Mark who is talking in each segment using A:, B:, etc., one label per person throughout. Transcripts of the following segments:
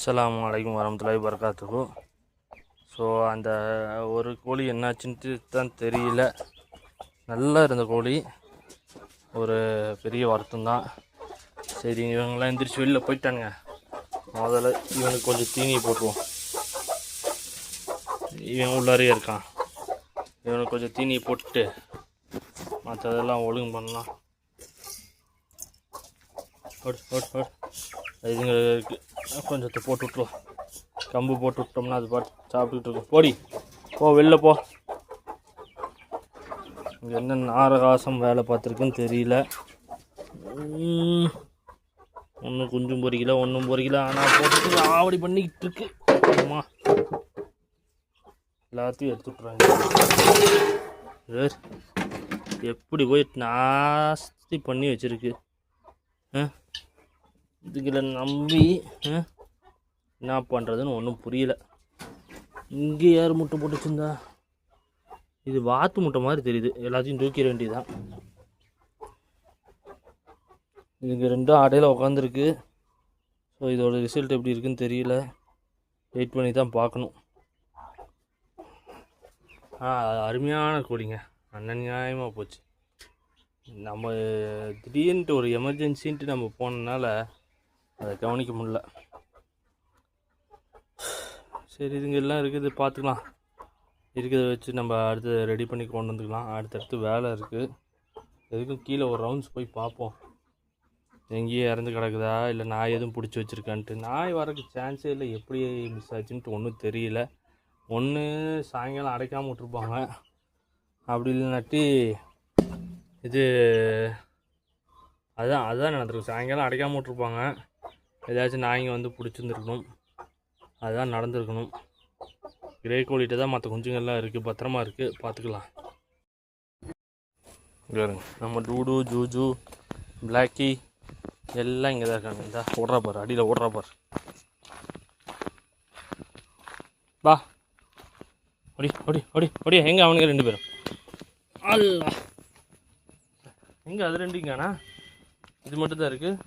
A: அஸ்ஸலாமு அலைக்கும் வரமத்துல்லாஹி வபரகாத்துஹு. ஸோ அந்த ஒரு கோழி என்னாச்சுன்ட்டு தான் தெரியல. நல்லா இருந்த கோழி ஒரு பெரிய வருத்தம் தான். சரி, இவங்கெல்லாம் எந்திரிச்சு வெளில போயிட்டானுங்க. முதல்ல இவனுக்கு கொஞ்சம் தீனியை போட்டுருவோம். இவன் உள்ளாரே இருக்கான். இவனுக்கு கொஞ்சம் தீனியை போட்டுட்டு மற்றதெல்லாம் ஒழுங்கு பண்ணலாம். இதுங்களுக்கு கொஞ்சத்தை போட்டு விட்ருவோம். கம்பு போட்டு விட்டோம்னா அது பாட்டு சாப்பிட்டுக்கிட்டு இருக்கும். போடி போ, வெளில போ. இங்கே என்ன நாரகாசம் வேலை பார்த்துருக்குன்னு தெரியல. ஒன்றும் குஞ்சும் பொறிக்கல, ஒன்றும் பொறிக்கல. ஆனால் போட்டு ஆவடி பண்ணிக்கிட்டு இருக்கு. அம்மா எல்லாத்தையும் எடுத்து விட்றாங்க. எப்படி போய் நாஸ்தி பண்ணி வச்சுருக்கு. இதுகளை நம்பி என்ன பண்ணுறதுன்னு ஒன்றும் புரியல. இங்கே யார் முட்டை போட்டுச்சுருந்தா? இது வாத்து முட்டை மாதிரி தெரியுது. எல்லாத்தையும் தூக்கிட வேண்டியதுதான். இதுக்கு ரெண்டும் அடையில் உட்காந்துருக்கு. ஸோ இதோட ரிசல்ட் எப்படி இருக்குன்னு தெரியல. வெயிட் பண்ணி தான் பார்க்கணும். அருமையான கோழிங்க. அநியாயமாக போச்சு. நம்ம திடீர்னுட்டு ஒரு எமர்ஜென்சின்ட்டு நம்ம போனதுனால அதை கவனிக்க முடியல. சரி, இதுங்க எல்லாம் இருக்குது, பார்த்துக்கலாம். இருக்கிறத வச்சு நம்ம அடுத்து ரெடி பண்ணி கொண்டு வந்துக்கலாம். அடுத்தடுத்து வேலை இருக்குது. எதுக்கும் கீழே ஒரு ரவுண்ட்ஸ் போய் பார்ப்போம். எங்கேயே இறந்து கிடக்குதா இல்லை நாய் எதுவும் பிடிச்சி வச்சுருக்கான்ட்டு. நாய் வரக்கு சான்ஸே இல்லை. எப்படி மிஸ் ஆச்சுன்ட்டு ஒன்றும் தெரியல. ஒன்று சாயங்காலம் அடைக்காமல் விட்ருப்பாங்க, அப்படி இல்லைனாட்டி இது அதுதான் நடந்திருக்கு. சாயங்காலம் அடைக்காமல் விட்ருப்பாங்க, ஏதாச்சும் நாய்ங்க வந்து பிடிச்சிருந்துருக்கணும். அதுதான் நடந்திருக்கணும். கிரே கோழிகிட்ட தான் மற்ற குஞ்சுங்கள்லாம் இருக்குது, பத்திரமா இருக்குது, பார்த்துக்கலாம். நம்ம டூடு, ஜூஜு, பிளாக்கி எல்லாம் இங்கே தான் இருக்காங்க. இந்த ஓடுறா பார், அடியில் ஓடுறா பார். பா ஓடி ஓடி ஓடி ஓடி. எங்கே அவனுங்க ரெண்டு பேரும்? அல்லா, எங்கே அது ரெண்டுங்காண்ணா? இது மட்டும்தான் இருக்குது.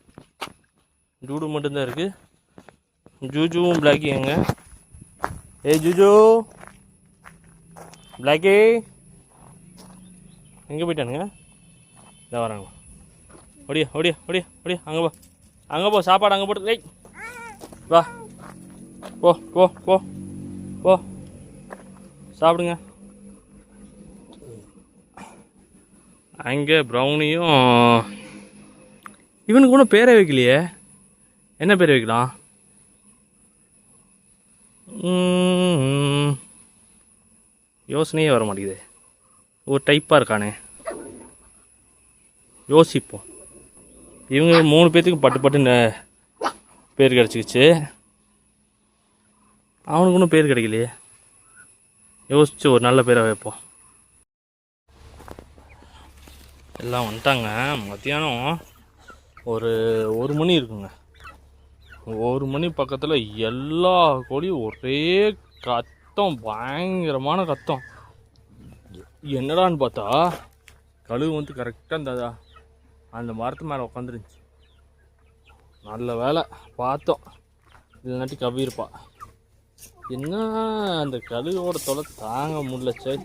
A: டூடு மட்டும்தான் இருக்குது. ஜூஜுவும் பிளாக்கி எங்க? ஜூஜு, பிளாக்கி எங்கே போயிட்டானுங்க? இதான் வராங்க. ஓடியா ஓடியா ஓடியா ஓடியா. அங்கே போ, அங்கே போ. சாப்பாடு அங்கே போட்டு வா. போ போ போ போ, சாப்பிடுங்க. அங்கே ப்ரௌனியும் இவனுக்கு ஒன்றும் பேரை வைக்கலையே. என்ன பேர் வைக்கலாம்? யோசனையே வர மாட்டேங்குது. ஒரு டைப்பாக இருக்கானே, யோசிப்போம். இவங்க 3 பேர்த்துக்கு பட்டு பட்டு பேர் கிடச்சிக்கிச்சு. அவனுக்கு ஒன்றும் பேர் கிடைக்கலையே. யோசிச்சு ஒரு நல்ல பேரை வைப்போம். எல்லாம் வந்துட்டாங்க. மத்தியானம் ஒரு மணி இருக்குங்க. 1 மணி பக்கத்தில் எல்லா கோழியும் ஒரே கத்தம், பயங்கரமான கத்தம். என்னடான்னு பார்த்தா கழுகு வந்து கரெக்டாக அந்த மரத்து மேலே உட்காந்துருந்துச்சு. நல்ல வேலை பார்த்தோம், இல்லைனாட்டி கவியிருப்பா. என்ன அந்த கழுகோட தொலை தாங்க முடியல. சரி,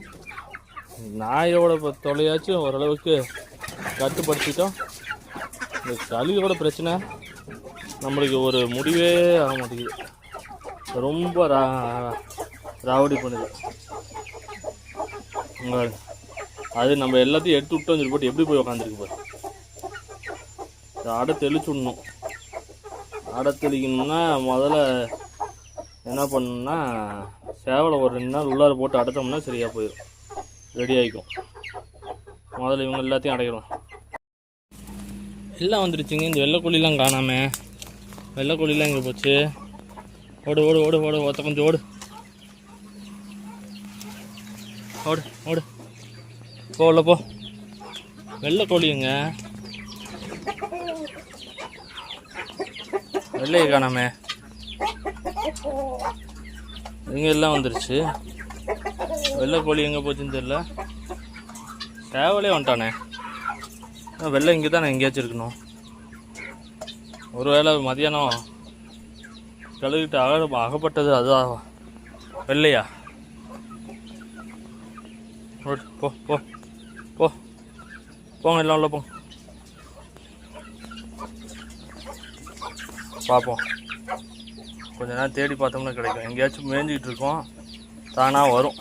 A: நாயோட தொலையாச்சும் ஓரளவுக்கு கட்டுப்படுத்திட்டோம். இந்த கழுகோட பிரச்சனை நம்மளுக்கு ஒரு முடிவே ஆக மாட்டேங்குது. ரொம்ப ராவடி பண்ணுது. அது நம்ம எல்லாத்தையும் எடுத்து விட்டோம் சொல்லி போட்டு எப்படி போய் உக்காந்துருக்கு பாரு. அடை தெளிச்சு விடணும். அடை தெளிக்கணும்னா முதல்ல என்ன பண்ணணும்னா சேவலை ஒரு 2 நாள் உள்ளார போட்டு அடைத்தோம்னா சரியாக போயிடும், ரெடி ஆகிக்கும். முதல்ல இவங்க எல்லாத்தையும் அடைக்கிறோம். எல்லாம் வந்துடுச்சுங்க. இந்த வெள்ளைக்கோழிலாம் காணாம. வெள்ளைக்கோழிலாம் இங்கே போச்சு. ஓடு ஓடு ஓடு ஓடு, ஒருத்த கொஞ்சம் ஓடு ஓடு ஓடு, போகல போ. வெள்ளைக்கோழிங்க, வெள்ளையை காணாம. இங்கே எல்லாம் வந்துருச்சு. வெள்ளைக்கோழி எங்கே போச்சுன்னு தெரியல. சேவலே வந்துட்டானே. வெள்ளை இங்கே தான் எங்கேயாச்சும் இருக்கணும். ஒரு வேளை மதியானம் கழுவிட்டு அகப்பட்டது அதுதான் வெள்ளையா. போ போ போ போங்க எல்லாம் உள்ள போங்க. பார்ப்போம், கொஞ்ச நேரம் தேடி பார்த்தோம்னா கிடைக்கும். எங்கேயாச்சும் மேய்ஞ்சிக்கிட்டு இருக்கோம், தானாக வரும்.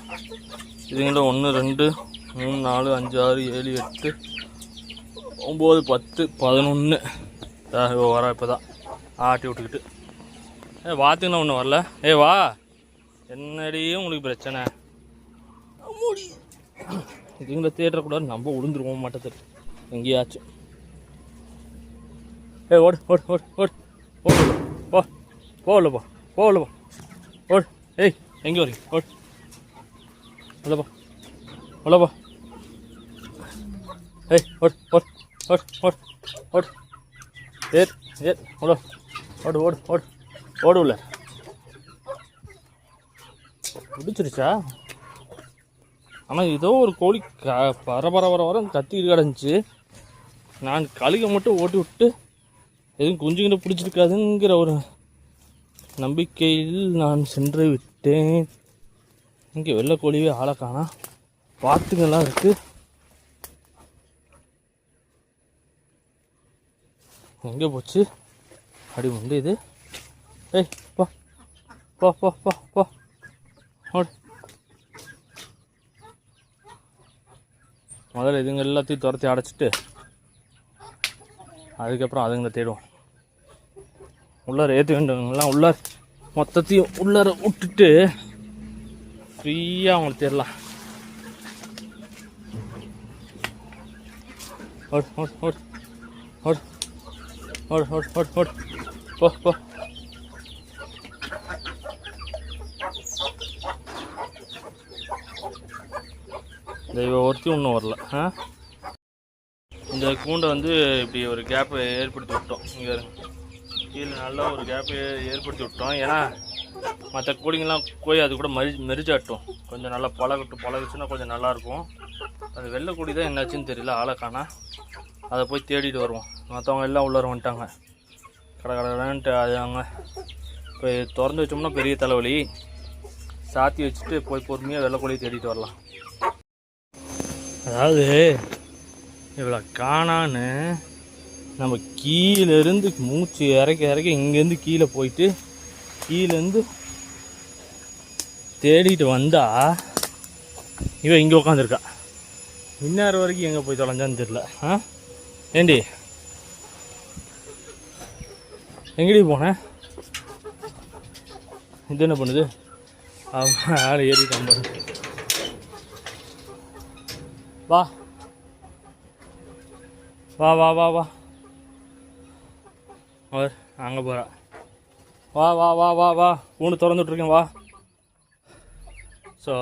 A: இதுங்கள 1 2 3 4 5 6 7 8 9 10 11 வர. இப்போ தான் ஆட்டி விட்டுக்கிட்டு வாத்துங்கன்னா ஒன்றும் வரல. வா, என்னடியும் உங்களுக்கு பிரச்சனை. இதுங்களை தேடக்கூடாது, நம்ம விழுந்துருவோம் மாட்டத்தில் எங்கேயாச்சும். ஓடு ஓடு ஓடு ஓடு ஓடு போ போகலப்பா போகலப்பா ஓடு. எங்கே வரீங்க? ஓடு இல்லைப்பா உள்ளப்பா. ஓடு ஓடு ஓடு ஓடு ஓடு ஏர் ஏர் ஓடு ஓடு ஓடு ஓடு ஓடு உள்ள. பிடிச்சிருச்சா? ஆனால் ஏதோ ஒரு கோழி வர கத்திக்கிட்டு கிடந்துச்சு. நான் கழுகை மட்டும் ஓட்டி விட்டு எதுவும் குஞ்சுங்கிட்ட பிடிச்சிருக்காதுங்கிற ஒரு நம்பிக்கையில் நான் சென்று விட்டேன். இங்கே வெள்ளைக்கோழியே ஆளை காணா, வாத்துங்கெல்லாம் இருக்குது. எங்கே போச்சு? அடி வந்து இது. போ போ போ போ போ ஓடு. முதல்ல இதுங்க எல்லாத்தையும் துரத்தி அடைச்சிட்டு அதுக்கப்புறம் அதுங்களை தேடுவோம். உள்ளார ஏற்ற வேண்டியவங்கெல்லாம் உள்ளார மொத்தத்தையும் உள்ளார விட்டுட்டு ஃப்ரீயாக அவங்களை தேடலாம். ஓடு ஓடு ஓடு ஓடு ஓடு ஓடு ஓடு ஓடு போ போ. தெய்வ ஒருத்தி ஒன்றும் வரல. இந்த கூண்டை வந்து இப்படி ஒரு கேப்பை ஏற்படுத்தி விட்டோம். இங்கே கீழே நல்லா ஒரு கேப்பை ஏற்படுத்தி விட்டோம். ஏன்னா மற்ற கோழிங்கெல்லாம் போய் அது கூட மெரிச்சாட்டும். கொஞ்சம் நல்லா பழகுச்சுன்னா கொஞ்சம் நல்லாயிருக்கும். அது வெள்ளை கோழி தான் என்னாச்சுன்னு தெரியல, ஆளக்கானா. அதை போய் தேடிட்டு வருவோம். மற்றவங்க எல்லாம் உள்ளார வந்துட்டாங்க கடன்ட்டு. அது அவங்க இப்போ திறந்து வச்சோம்னா பெரிய தலைவலி. சாத்தி வச்சுட்டு போய் பொறுமையாக வெள்ளை கோழியை தேடிட்டு வரலாம். அதாவது இவ்வளோ காணான்னு நம்ம கீழேருந்து மூச்சு இறக்க இங்கேருந்து கீழே போயிட்டு கீழேருந்து தேடிட்டு வந்தா இவன் இங்கே உட்காந்துருக்கா. இந்நேரம் வரைக்கும் எங்கே போய் தொலைஞ்சான்னு தெரியல. ஏண்டி எங்கடி போனேன்? இது என்ன பண்ணுது? அவன் ஆள் ஏறிட்டான் பாரு. வா வா வா வா வா அவர் அங்கே போகிறா. வா வா வா வா வா கூண்டு திறந்துட்ருக்கேன் வா. ஸோ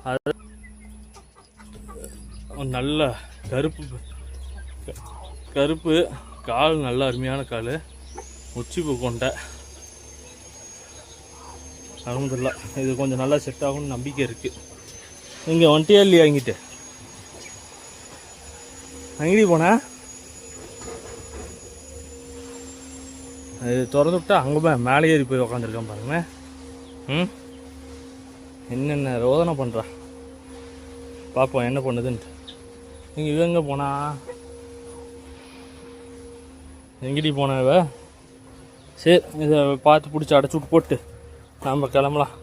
A: அது நல்ல கருப்பு கால், நல்ல அருமையான கால், உச்சிப்பு கொண்டை. அலமதுல்லா இது கொஞ்சம் நல்லா செட் ஆகும்னு நம்பிக்கை இருக்குது. நீங்கள் வந்துட்டியா இல்லையா? இங்கிட்டு அங்கடி போனேன். அது திறந்து விட்டா அங்கே போய் மேலே ஏறி போய் உக்காந்துருக்கான் பாருங்களேன். என்னென்ன ரோதனை பண்ணுறா பார்ப்போம் என்ன பண்ணுதுன்ட்டு. நீங்கள் இது எங்கே போனா? எங்கடி போன இவ? சரி, இதை பார்த்து பிடிச்சி அடைச்சி விட்டு போட்டு நம்ம கிளம்பலாம்.